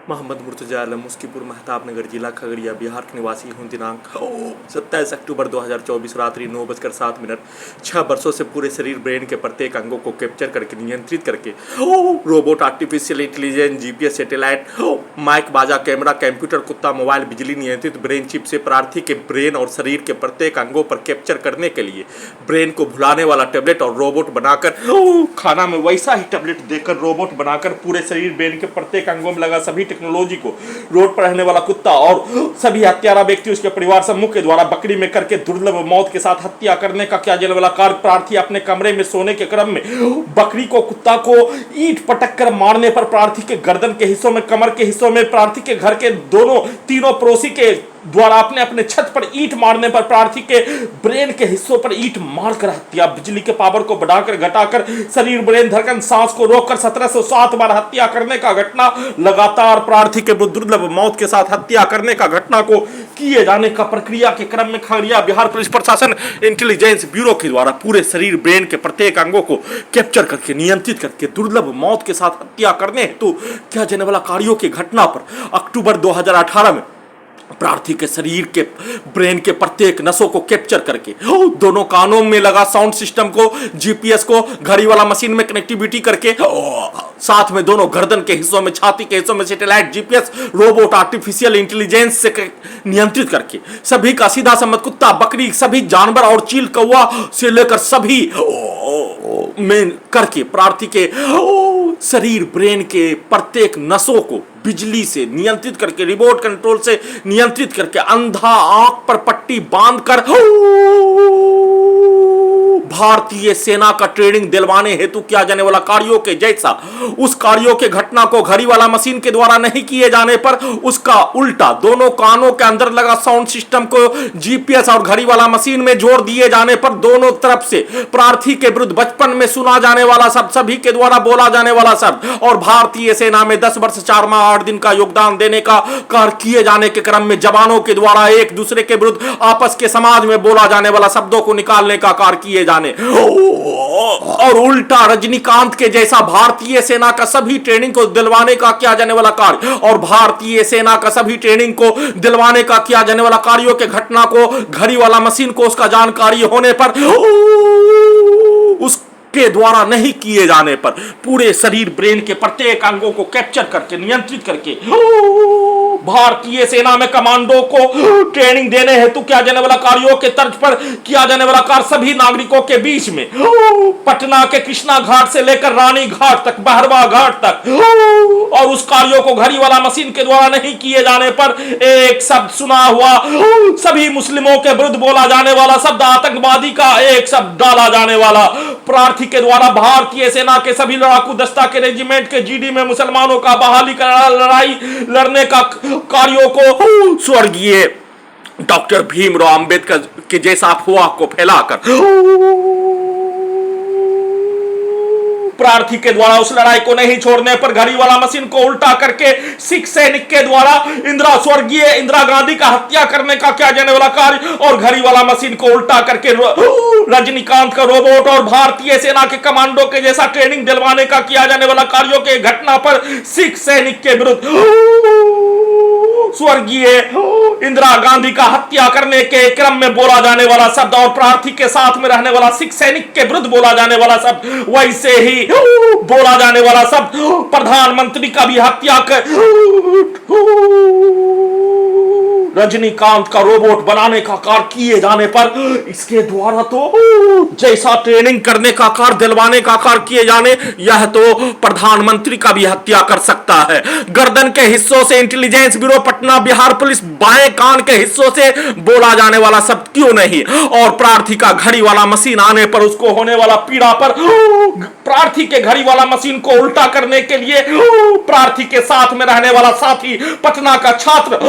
मोहम्मद मुर्तजा आलम मुस्कीपुर महताब नगर जिला खगड़िया बिहार के निवासी हूँ। दिनांक 27 अक्टूबर 2024 रात्रि 9:07। 6 वर्षों से पूरे शरीर ब्रेन के प्रत्येक अंगों को कैप्चर करके नियंत्रित करके robot, artificial intelligence, GPS, satellite, mic, बाजा, कैमरा, कंप्यूटर, कुत्ता, मोबाइल, बिजली नियंत्रित ब्रेन चिप से प्रार्थी के ब्रेन और शरीर के प्रत्येक अंगों पर कैप्चर करने के लिए ब्रेन को भुलाने वाला टैबलेट और रोबोट बनाकर खाना में वैसा ही टैबलेट देकर रोबोट बनाकर पूरे शरीर ब्रेन के प्रत्येक अंगों में लगा सभी टेक्नोलॉजी को रोड पर रहने वाला कुत्ता और सभी हत्यारा व्यक्ति उसके परिवार समूह के द्वारा बकरी में करके दुर्लभ मौत के साथ हत्या करने का किया जाने वाला कार्य। प्रार्थी अपने कमरे में सोने के क्रम में बकरी को, कुत्ता को ईंट पटक कर मारने पर प्रार्थी के गर्दन के हिस्सों में, कमर के हिस्सों में, प्रार्थी के घर के तीनों पड़ोसी के द्वारा अपने अपने छत पर ईंट मारने पर प्रार्थी के ब्रेन के हिस्सों पर ईंट मारकर हत्या। बिजली के पावर को बढ़ाकर घटाकर शरीर, ब्रेन, धड़कन, सांस को रोककर 1707 बार हत्या करने का घटना। लगातार प्रार्थी के दुर्लभ मौत के साथ हत्या करने का घटना को किए जाने का प्रक्रिया के क्रम में खगड़िया बिहार पुलिस प्रशासन इंटेलिजेंस ब्यूरो के द्वारा पूरे शरीर ब्रेन के प्रत्येक अंगों को कैप्चर करके नियंत्रित करके दुर्लभ मौत के साथ हत्या करने हेतु किया जाने वाला कार्यों की घटना पर अक्टूबर 2018 में प्रार्थी के शरीर के ब्रेन के प्रत्येक नसों को कैप्चर करके दोनों कानों में लगा साउंड सिस्टम को, जीपीएस को, घड़ी वाला मशीन में कनेक्टिविटी करके, साथ में दोनों गर्दन के हिस्सों में, छाती के हिस्सों में satellite, GPS, robot, artificial intelligence से नियंत्रित करके सभी का सीधा संबंध कुत्ता, बकरी, सभी जानवर और चील, कौवा से लेकर सभी में करके प्रार्थी के शरीर ब्रेन के प्रत्येक नसों को बिजली से नियंत्रित करके, रिमोट कंट्रोल से नियंत्रित करके, अंधा आंख पर पट्टी बांधकर भारतीय सेना का ट्रेनिंग दिलवाने हेतु किया जाने वाला कार्यों के जैसा उस कार्यों के घटना को घड़ी वाला मशीन के द्वारा नहीं किए जाने पर उसका उल्टा दोनों कानों के अंदर लगा साउंड सिस्टम को जीपीएस और घड़ी वाला मशीन में जोड़ दिए जाने पर दोनों तरफ से प्रार्थी के विरुद्ध बचपन में सुना जाने वाला शब्द, सभी के द्वारा बोला जाने वाला शब्द और भारतीय सेना में 10 वर्ष 4 माह 8 दिन का योगदान देने का कार्य किए जाने के क्रम में जवानों के द्वारा एक दूसरे के विरुद्ध आपस के समाज में बोला जाने वाला शब्दों को निकालने का कार्य किए जाने और उल्टा रजनीकांत के जैसा भारतीय सेना का सभी ट्रेनिंग को दिलवाने का किया जाने वाला कार्य और भारतीय सेना का सभी ट्रेनिंग को दिलवाने का किया जाने वाला कार्यों के घटना को घड़ी वाला मशीन को उसका जानकारी होने पर उसके द्वारा नहीं किए जाने पर पूरे शरीर ब्रेन के प्रत्येक अंगों को कैप्चर करके नियंत्रित करके भारतीय सेना में कमांडो को ट्रेनिंग देने हेतु किया जाने वाला कार्यों के तर्ज पर किया जाने वाला कार्य सभी नागरिकों के बीच में पटना के कृष्णा घाट से लेकर रानी घाट तक, बहरवा घाट तक और उस कार्यों को घड़ी वाला मशीन के द्वारा नहीं किए जाने पर एक शब्द सुना हुआ सभी मुस्लिमों के विरुद्ध बोला जाने वाला शब्द, आतंकवादी का एक शब्द डाला जाने वाला प्रार्थी के द्वारा भारतीय सेना के सभी लड़ाकू दस्ता के रेजिमेंट के जीडी में मुसलमानों का बहाली का लड़ाई लड़ने का कार्यों को स्वर्गीय डॉक्टर भीमराव अंबेडकर के जैसा अफवाह को फैलाकर प्रार्थी के द्वारा उस लड़ाई को नहीं छोड़ने पर घड़ी वाला मशीन को उल्टा करके सिख सैनिक के द्वारा स्वर्गीय इंदिरा गांधी का हत्या करने का किया जाने वाला कार्य और घड़ी वाला मशीन को उल्टा करके रजनीकांत का रोबोट और भारतीय सेना के कमांडो के जैसा ट्रेनिंग दिलवाने का किया जाने वाला कार्यों के घटना पर सिख सैनिक के विरुद्ध स्वर्गीय इंदिरा गांधी का हत्या करने के क्रम में बोला जाने वाला शब्द और प्रार्थी के साथ में रहने वाला सिख सैनिक के विरुद्ध बोला जाने वाला शब्द, वैसे ही बोला जाने वाला शब्द प्रधानमंत्री का भी हत्या कर रजनीकांत का रोबोट बनाने का कार्य किए जाने पर इसके द्वारा तो जैसा ट्रेनिंग करने का कार्य, दिलवाने का कार्य किए जाने, यह तो प्रधानमंत्री का भी हत्या कर सकता है। गर्दन के हिस्सों से intelligence bureau Patna Bihar police बाएं कान के हिस्सों से बोला जाने वाला शब्द क्यों नहीं और प्रार्थी का घड़ी वाला मशीन आने पर उसको होने वाला पीड़ा पर प्रार्थी के घड़ी वाला मशीन को उल्टा करने के लिए प्रार्थी के साथ में रहने वाला साथी पटना का छात्र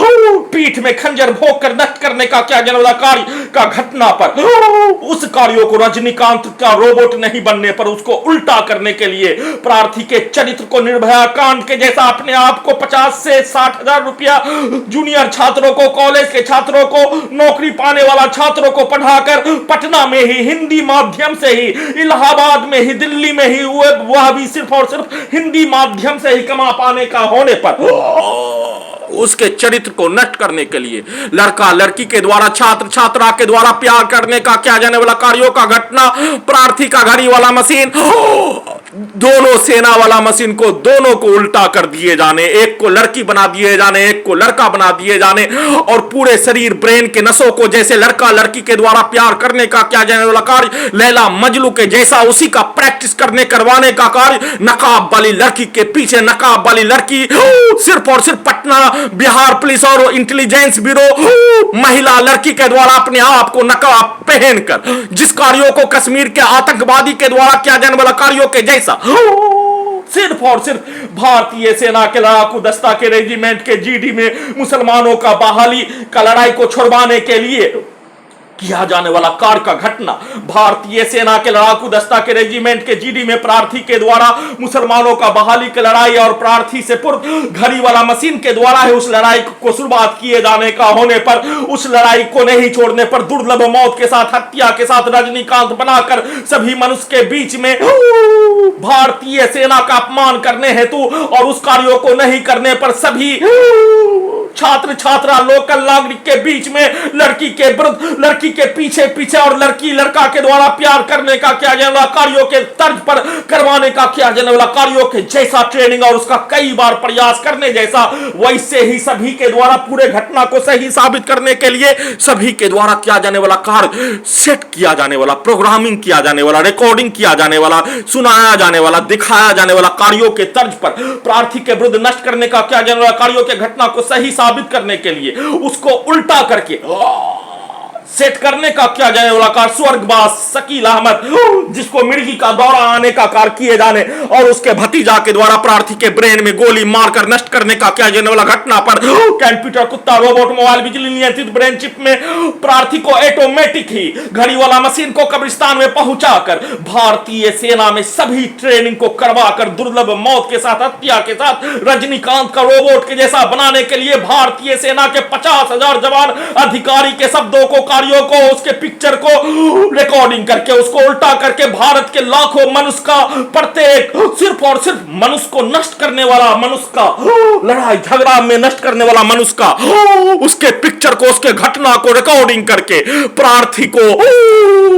पीठ में खंजर भोग कर नष्ट करने का क्या जाने वाला कार्य का घटना पर उस कार्यों को रजनीकांत का रोबोट नहीं बनने पर उसको उल्टा करने के लिए प्रार्थी के चरित्र को निर्भया कांड के जैसा अपने आप को 50 से 60 हजार रुपया जूनियर छात्रों को, कॉलेज के छात्रों को, नौकरी पाने वाला छात्रों को पढ़ाकर पटना में ही हिंदी माध्यम से ही, इलाहाबाद में ही, दिल्ली में ही, वह भी सिर्फ और सिर्फ हिंदी माध्यम से ही कमा पाने का होने पर उसके चरित्र को नष्ट करने के लिए लड़का लड़की के द्वारा, छात्र छात्रा के द्वारा प्यार करने का किया जाने वाला कार्यों का घटना, प्रार्थी का घड़ी वाला मशीन, दोनों सेना वाला मशीन को दोनों को उल्टा कर दिए जाने, एक को लड़की बना दिए जाने, एक को लड़का बना दिए जाने, और पूरे शरीर ब्रेन के नसों को जैसे लड़का लड़की के द्वारा प्यार करने का किया जाने वाला कार्य, लैला मजनू के जैसा उसी का प्रैक्टिस करवाने का कार्य, नकाब वाली लड़की के पीछे नकाब वाली लड़की, सिर्फ और सिर्फ पटना बिहार पुलिस और इंटेलिजेंस ब्यूरो महिला लड़की के द्वारा अपने आप को नकाब पहनकर जिस कार्यों को कश्मीर के आतंकवादी के द्वारा किया जाने वाला कार्यों के जैसा सिर्फ और सिर्फ भारतीय सेना के लड़ाकू दस्ता के रेजिमेंट के जीडी में मुसलमानों का बहाली का लड़ाई को छुड़वाने के लिए किया जाने वाला कार्य का घटना, भारतीय सेना के लड़ाकू दस्ता के रेजिमेंट के जीडी में प्रार्थी के द्वारा मुसलमानों का बहाली की लड़ाई और प्रार्थी से पूर्व घड़ी वाला मशीन के द्वारा है उस लड़ाई को शुरुआत किए जाने का होने पर, उस लड़ाई को नहीं छोड़ने पर दुर्लभ मौत के साथ, हत्या के साथ रजनीकांत बनाकर सभी मनुष्य के बीच में भारतीय सेना का अपमान करने हेतु और उस कार्यों को नहीं करने पर सभी छात्र छात्रा लोकल नागरिक के बीच में लड़की के विरुद्ध, लड़की के पीछे पीछे और लड़की लड़का के द्वारा प्यार करने का किया जाने वाला कार्यों के तर्ज पर करवाने का किया जाने वाला कार्यों के जैसा ट्रेनिंग और उसका कई बार प्रयास करने जैसा, वैसे ही सभी के द्वारा पूरे घटना को सही साबित करने के लिए सभी के द्वारा किया जाने वाला कार्य, सेट किया जाने वाला, प्रोग्रामिंग किया जाने वाला, रिकॉर्डिंग किया जाने वाला, सुनाया जाने वाला, दिखाया जाने वाला कार्यों के तर्ज पर प्रार्थी के विरुद्ध नष्ट करने का किया जाने वाला कार्यों के घटना को सही साबित करने के लिए उसको उल्टा करके सेट करने का किया जाने वाला कार्य, स्वर्गवास शकील अहमद जिसको मिर्गी का दौरा आने का कार्य किए जाने और उसके भतीजा के द्वारा प्रार्थी के ब्रेन में गोली मारकर नष्ट करने का किया जाने वाला घटना पर कंप्यूटर, कुत्ता, रोबोट, मोबाइल, बिजली नियंत्रित ब्रेन चिप में प्रार्थी को ऑटोमेटिक ही घड़ी वाला मशीन को कब्रिस्तान में पहुंचाकर भारतीय सेना में सभी ट्रेनिंग को करवाकर दुर्लभ मौत के साथ, हत्या के साथ रजनीकांत का रोबोट के जैसा बनाने के लिए भारतीय सेना के 50,000 जवान अधिकारी के शब्दों को, कार्यों को, उसके पिक्चर को रिकॉर्डिंग करके उसको उल्टा करके भारत के लाखों मनुष्य का, प्रत्येक सिर्फ और सिर्फ मनुष्य को नष्ट करने वाला, मनुष्य का लड़ाई झगड़ा में नष्ट करने वाला मनुष्य का उसके पिक्चर को, उसके घटना को रिकॉर्डिंग करके प्रार्थी को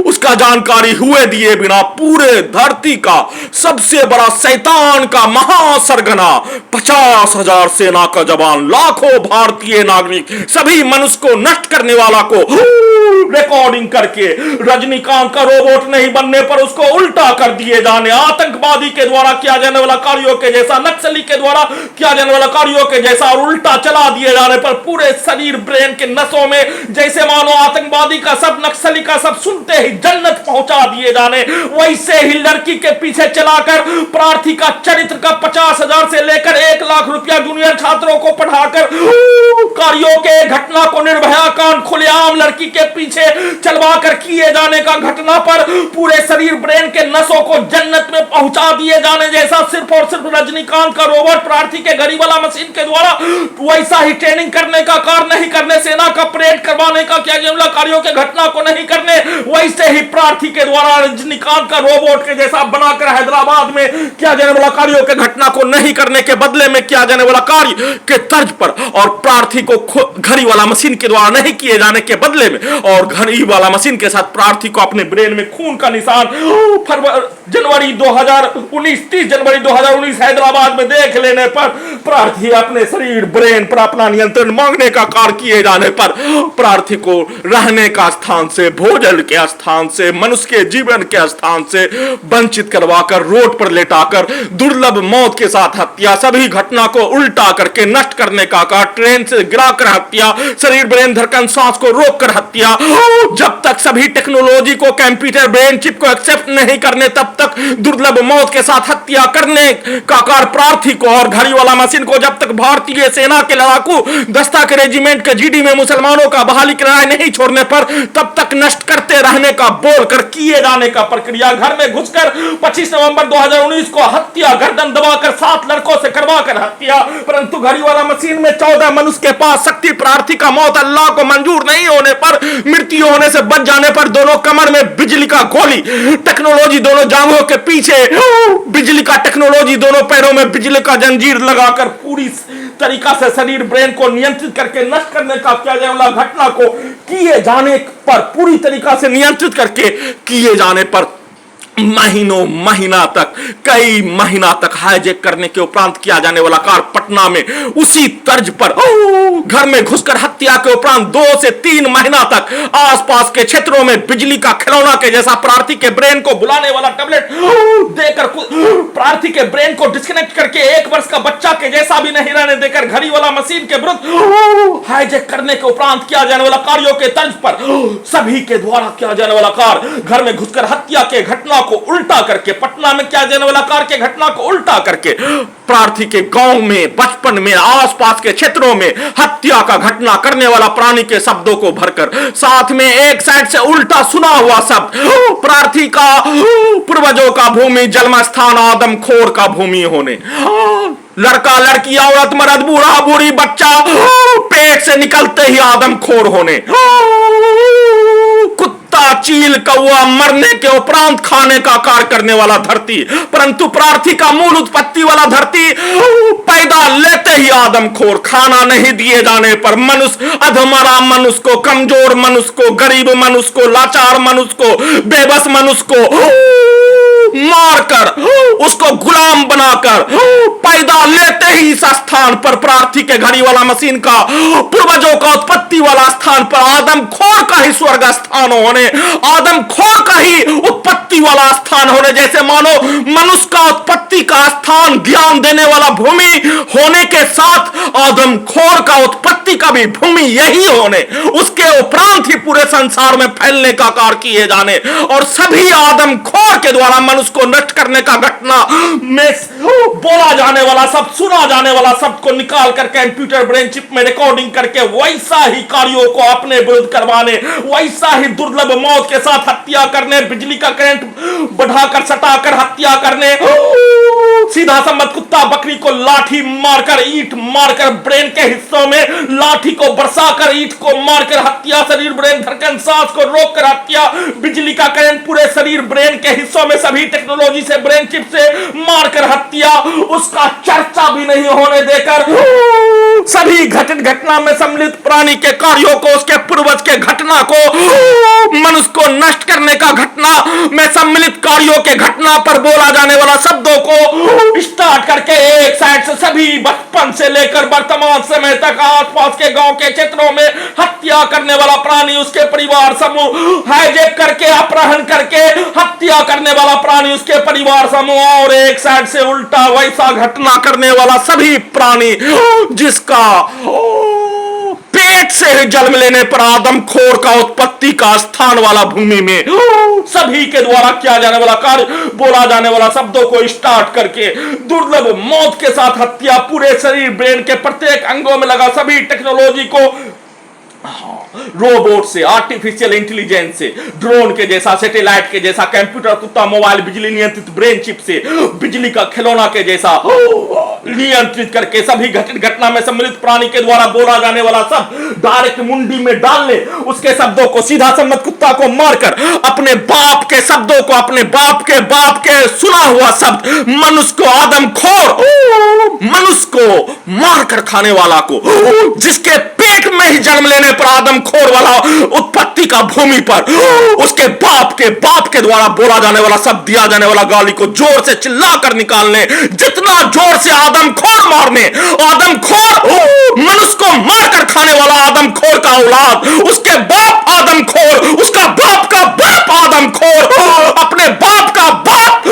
उसका जानकारी हुए दिए बिना पूरे धरती का सबसे बड़ा शैतान का महासरगना 50,000 सेना का जवान, लाखों भारतीय नागरिक, सभी मनुष्य को नष्ट करने वाला को रिकॉर्डिंग करके रजनीकांत का रोबोट नहीं बनने पर उसको उल्टा कर दिए जाने, आतंकवादी के द्वारा किया जाने वाला कार्यों के जैसा, नक्सली के द्वारा किया जाने वाला कार्यों के जैसा और उल्टा चला दिए जाने पर पूरे शरीर ब्रेन के नसों में जैसे मानो आतंकवादी का सब, नक्सली का सब सुनते ही जन्नत पहुंचा दिए जाने, वैसे ही लड़की के पीछे चलाकर प्रार्थी का चरित्र का 50,000 से लेकर 1 लाख रुपया जूनियर छात्रों को पढ़ाकर कार्यों के घटना को निर्भया कांड खुलेआम लड़की के पीछे चलवा कर किए जाने का घटना पर पूरे शरीर ब्रेन के नसों को जन्नत में पहुंचा दिए जाने जैसा सिर्फ और सिर्फ रजनीकांत का रोबोट प्रार्थी के घड़ी वाला मशीन के द्वारा वैसा ही ट्रेनिंग करने का कार्य नहीं करने, सेना का परेड करवाने का किया जाने वाला कार्यों के घटना को नहीं करने, वैसे ही प्रार्थी के द्वारा रजनीकांत का रोबोट के जैसा बनाकर हैदराबाद में किया जाने वाला कार्यों के घटना को नहीं करने के बदले में किया जाने वाला कार्य के तर्ज पर और प्रार्थी को घड़ी वाला मशीन के द्वारा नहीं किए जाने के बदले में और घड़ी वाला मशीन के साथ प्रार्थी को अपने ब्रेन में खून का निशान जनवरी 2019 30 जनवरी 2019 हैदराबाद में देख लेने पर प्रार्थी अपने शरीर ब्रेन पर अपना नियंत्रण मांगने का कार्य किए जाने पर प्रार्थी को रहने का स्थान से, भोजन के स्थान से, मनुष्य के जीवन के स्थान से वंचित करवाकर रोड पर लेटाकर दुर्लभ मौत के साथ हत्या, सभी घटना को उल्टा करके नष्ट करने का कार्य, ट्रेन से गिराकर हत्या, शरीर ब्रेन धड़कन सांस को रोककर हत्या, हत्या। जब तक सभी टेक्नोलॉजी को, कंप्यूटर ब्रेन चिप को एक्सेप्ट नहीं करने, तब तक दुर्लभ मौत के साथ हत्या करने का कार्य प्रार्थी को और घड़ी वाला मशीन को, जब तक भारतीय सेना के लड़ाकू दस्ता के रेजिमेंट के जीडी में मुसलमानों का बहाली किराया नहीं छोड़ने पर, तब तक नष्ट करते रहने का बोलकर किए जाने का प्रक्रिया। घर में घुसकर 25 नवंबर 2019 को हत्या, गर्दन दबाकर 7 लड़कों से करवाकर हत्या। परंतु घड़ी वाला मशीन में 14 मनुष्य के पास शक्ति प्रार्थी का मौत अल्लाह को मंजूर नहीं होने पर, मृत्यु होने से बच जाने पर, दोनों कमर में बिजली का गोली, टेक्नोलॉजी दोनों जांघों के पीछे, बिजली का टेक्नोलॉजी दोनों पैरों में बिजली का जंजीर लगाकर पूरी तरीका से शरीर ब्रेन को नियंत्रित करके नष्ट करने का किया जाने वाला घटना को किए जाने पर, पूरी तरीका से नियंत्रित करके किए जाने पर महीना तक, कई महीना तक हाईजैक करने के उपरांत किया जाने वाला कार्य पटना में उसी तर्ज पर घर में घुसकर हत्या के उपरांत 2 से 3 महीना तक आसपास के क्षेत्रों में बिजली का खिलौना के जैसा प्रार्थी के ब्रेन को बुलाने वाला टैबलेट देकर, प्रार्थी के ब्रेन को डिस्कनेक्ट करके 1 वर्ष का बच्चा के जैसा भी नहीं रहने देकर घड़ी वाला मशीन के विरुद्ध हाईजैक करने के उपरांत किया जाने वाला कार्यों के तर्ज पर सभी के द्वारा किया जाने वाला कार्य, घर में घुसकर हत्या के घटना को उल्टा करके, पटना में किया जाने वाला कार्य के घटना को उल्टा करके, प्रार्थी के गांव में, बचपन में, आसपास के क्षेत्रों में हत्या का घटना करने वाला प्राणी के शब्दों को भरकर, साथ में एक साइड से उल्टा सुना हुआ शब्द, प्रार्थी का पूर्वजों का भूमि, जन्म स्थान आदमखोर का भूमि होने, लड़का लड़की औरत मर्द बूढ़ा बूढ़ी बच्चा पेट से निकलते ही आदमखोर होने, कुत्ता चील कौवा मरने के उपरांत खाने का कार्य करने वाला धरती, परंतु प्रार्थी का मूल उत्पत्ति वाला धरती पैदा लेते ही आदमखोर, खाना नहीं दिए जाने पर मनुष्य, अधमरा मनुष्य को, कमजोर मनुष्य को, गरीब मनुष्य को, लाचार मनुष्य को, बेबस मनुष्य को मारकर, उसको गुलाम बनाकर पैदा लेते ही इस स्थान पर प्रार्थी के घड़ी वाला मशीन का पूर्वजों का उत्पत्ति वाला स्थान पर आदमखोर का ही स्वर्ग स्थान होने, आदमखोर का ही उत्पत्ति वाला स्थान होने, जैसे मानो मनुष्य का उत्पत्ति का स्थान ज्ञान देने वाला भूमि होने के साथ आदमखोर का उत्पत्ति का भी भूमि यही होने, उसके उपरांत ही पूरे संसार में फैलने का कार्य किए जाने और सभी आदमखोर के द्वारा मनुष्य को नष्ट करने का घटना में बोला जाने वाला शब्द, सुना जाने वाला शब्द को निकाल कर कंप्यूटर ब्रेन चिप में रिकॉर्डिंग करके वैसा ही कार्यों को अपने विरुद्ध करवाने, वैसा ही दुर्लभ मौत के साथ हत्या करने, बिजली का करंट बढ़ाकर सटाकर हत्या करने, सीधा सम्मत कुत्ता बकरी को लाठी मारकर, ईंट मारकर, ब्रेन के हिस्सों में लाठी को बरसाकर, ईंट को मारकर हत्या, शरीर ब्रेन धड़कन सांस को रोककर हत्या, बिजली का करंट पूरे शरीर ब्रेन के हिस्सों में सभी टेक्नोलॉजी से, ब्रेन चिप से मारकर हत्या, उसका चर्चा भी नहीं होने देकर सभी घटित घटना में सम्मिलित प्राणी के कार्यों को, उसके पूर्वज के घटना को, मनुष्य को नष्ट करने का घटना में सम्मिलित कार्यों के घटना पर बोला जाने वाला शब्दों को स्टार्ट करके एक साइड से सभी बचपन से लेकर वर्तमान समय तक आसपास के गांव के क्षेत्रों में हत्या करने वाला प्राणी, उसके परिवार समूह, हाईजैक करके अपहरण करके हत्या करने वाला प्राणी, उसके परिवार समूह, और एक साइड से उल्टा वैसा घटना करने वाला सभी प्राणी जिसका पेट से ही जन्म लेने पर आदमखोर का उत्पत्ति का स्थान वाला भूमि में सभी के द्वारा किया जाने वाला कार्य, बोला जाने वाला शब्दों को स्टार्ट करके दुर्लभ मौत के साथ हत्या, पूरे शरीर ब्रेन के प्रत्येक अंगों में लगा सभी टेक्नोलॉजी को रोबोट से, आर्टिफिशियल इंटेलिजेंस से, ड्रोन के जैसा, सैटेलाइट के जैसा, कंप्यूटर, कुत्ता, मोबाइल, बिजली नियंत्रित ब्रेन चिप से, बिजली का खिलौना के जैसा नियंत्रित करके सभी घटित घटना में सम्मिलित प्राणी के द्वारा बोला जाने वाला सब डायरेक्ट मुंडी में डालने, उसके शब्दों को सीधा सम्मत कुत्ता को मारकर अपने बाप के शब्दों को, अपने बाप के सुना हुआ शब्द मनुष्य को, आदमखोर मनुष्य को मारकर खाने वाला को, जिसके पेट में ही जन्म लेने पर आदमखोर वाला उत्पत्ति का भूमि पर उसके बाप के द्वारा बोला जाने वाला शब्द, दिया जाने वाला गाली को जोर से चिल्लाकर निकालने, जितना जोर से आदमखोर मारने, आदमखोर मनुष्य को मारकर खाने वाला आदमखोर का औलाद, उसके बाप आदमखोर, उसका बाप का बाप आदमखोर, अपने बाप का बाप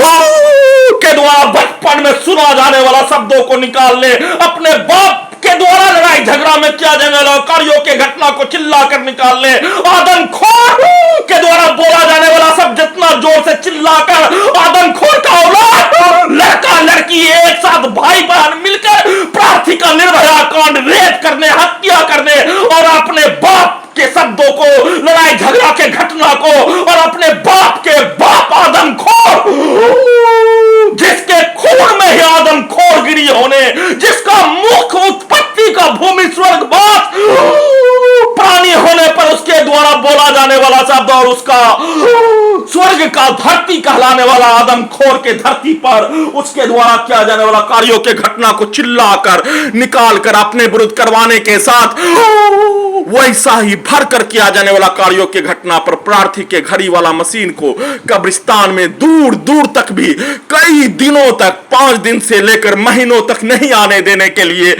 के द्वारा बचपन में सुना जाने वाला शब्दों को निकालने, अपने बाप के द्वारा लड़ाई लड़ाई झगड़ा में किया जाने वाला कार्यों के घटना को चिल्ला कर निकालने, आदमखोर के द्वारा बोला जाने वाला सब जितना जोर से चिल्लाकर आदमखोर का औलाद लड़का लड़की एक साथ भाई बहन मिलकर प्रार्थी का निर्भया कांड, रेप करने, हत्या करने और अपने बाप के शब्दों को, लड़ाई झगड़ा के घटना को और अपने बाप के बाप आदमखोर, जिसके खून में ही आदमखोरगिरी होने, जिसका मुख्य उत्पत्ति का भूमि स्वर्गवास प्राणी होने पर उसके द्वारा बोला जाने वाला शब्द और उसका स्वर्ग का धरती कहलाने वाला आदमखोर के धरती पर उसके द्वारा किया जाने वाला कार्यों के घटना को चिल्लाकर निकालकर अपने विरुद्ध करवाने के साथ वैसा ही भर कर किया जाने वाला कार्यों के घटना पर प्रार्थी के घड़ी वाला मशीन को कब्रिस्तान में दूर दूर तक भी कई दिनों तक, 5 दिन से लेकर महीनों तक नहीं आने देने के लिए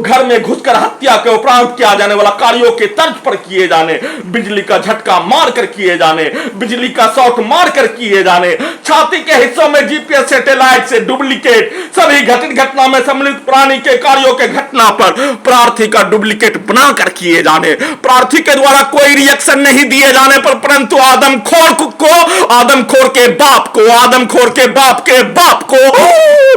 घर में घुसकर हत्या के उपरांत किया जाने वाला कार्यों के तर्ज पर किए जाने, बिजली का झटका मारकर किए जाने, बिजली का शॉट मारकर किए जाने, छाती के हिस्सों में जीपीएस सैटेलाइट से डुप्लीकेट, सभी घटित घटना में सम्मिलित प्राणी के कार्यों के घटना पर प्रार्थी का डुप्लीकेट बनाकर किए जाने, प्रार्थी के द्वारा कोई रिएक्शन नहीं दिए जाने पर, परंतु आदमखोर को, आदमखोर के बाप को, आदमखोर के बाप के बाप को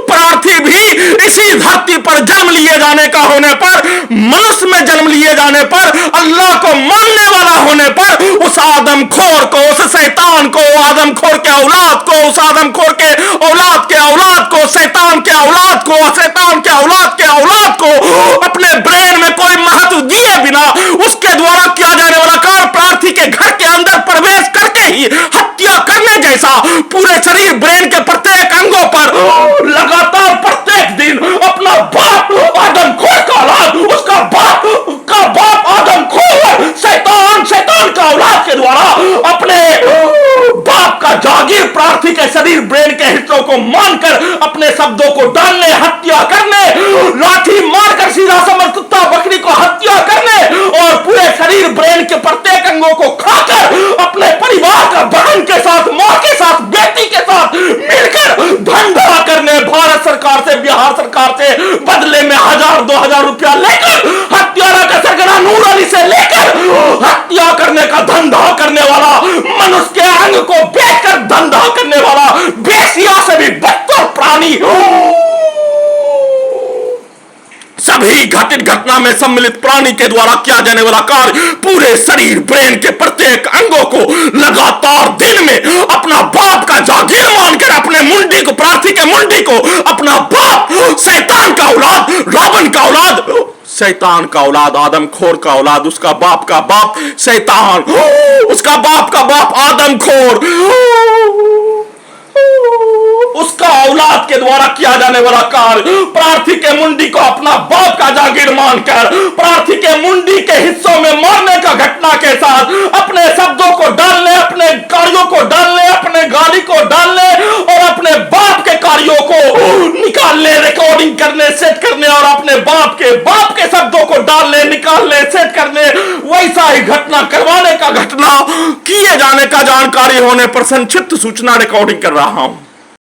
प्रार्थी भी इसी धरती पर जन्म लिए जाने का होने पर, मनुष्य में जन्म लिए जाने पर, अल्लाह को मानने वाला होने पर, उस आदमखोर को, उस शैतान को, आदमखोर के औलाद को, उस आदमखोर के औलाद के औलाद को, शैतान के औलाद को, शैतान के औलाद के औलाद को अपने ब्रेन में कोई महत्व दिए बिना उसके द्वारा किया जाने वाला कार्य प्रार्थी के घर के अंदर प्रवेश करके ही हत्या करने जैसा पूरे शरीर, ब्रेन के प्रत्येक अंगों पर लगातार प्रत्येक दिन अपना बाप आदमखोर का औलाद, उसका बाप का बाप आदमखोर, शैतान, शैतान का औलाद के द्वारा अपने बाप का जागीर प्रार्थी के शरीर, ब्रेन के हिस्सों को मानकर अपने शब्दों को डालने, हत्या करने, लाठी मारकर सीधा समझ कुत्ता बकरी को हत्या करने और पूरे शरीर, ब्रेन के प्रत्येक अंगों को खाकर अपने परिवार का, बहन के साथ, मां के साथ, बेटी के साथ मिलकर धंधा करने, भारत सरकार से, बिहार सरकार से बदले में 1000-2000 रुपया लेकर, हत्यारा का सरगना नूर अली से लेकर हत्या करने का धंधा करने वाला, मनुष्य के अंग को बेचकर धंधा करने वाला, बेसिया से भी बदतर प्राणी, सभी घटित घटना में सम्मिलित प्राणी के द्वारा किया जाने वाला कार्य पूरे शरीर, ब्रेन के प्रत्येक अंगों को लगातार दिन में अपना बाप का जागीर मानकर अपने मुंडी को, प्रार्थी के मुंडी को अपना बाप, शैतान का औलाद, रावण का औलाद, शैतान का औलाद, आदमखोर का औलाद, उसका बाप का बाप शैतान, उसका बाप का बाप आदमखोर, उसका औलाद के द्वारा किया जाने वाला कार्य प्रार्थी के मुंडी को अपना बाप का जागीर मानकर प्रार्थी के मुंडी के हिस्सों में मारने का घटना के साथ अपने शब्दों को डालने, अपने कार्यों को डालने, अपने गाली को डालने और अपने बाप के कार्यों को निकालने, रिकॉर्डिंग करने, सेट करने और अपने बाप के शब्दों को डालने, निकालने, सेट करने, वैसा ही घटना करवाने का, घटना किए जाने का जानकारी होने पर संक्षिप्त सूचना रिकॉर्डिंग कर रहा हूं।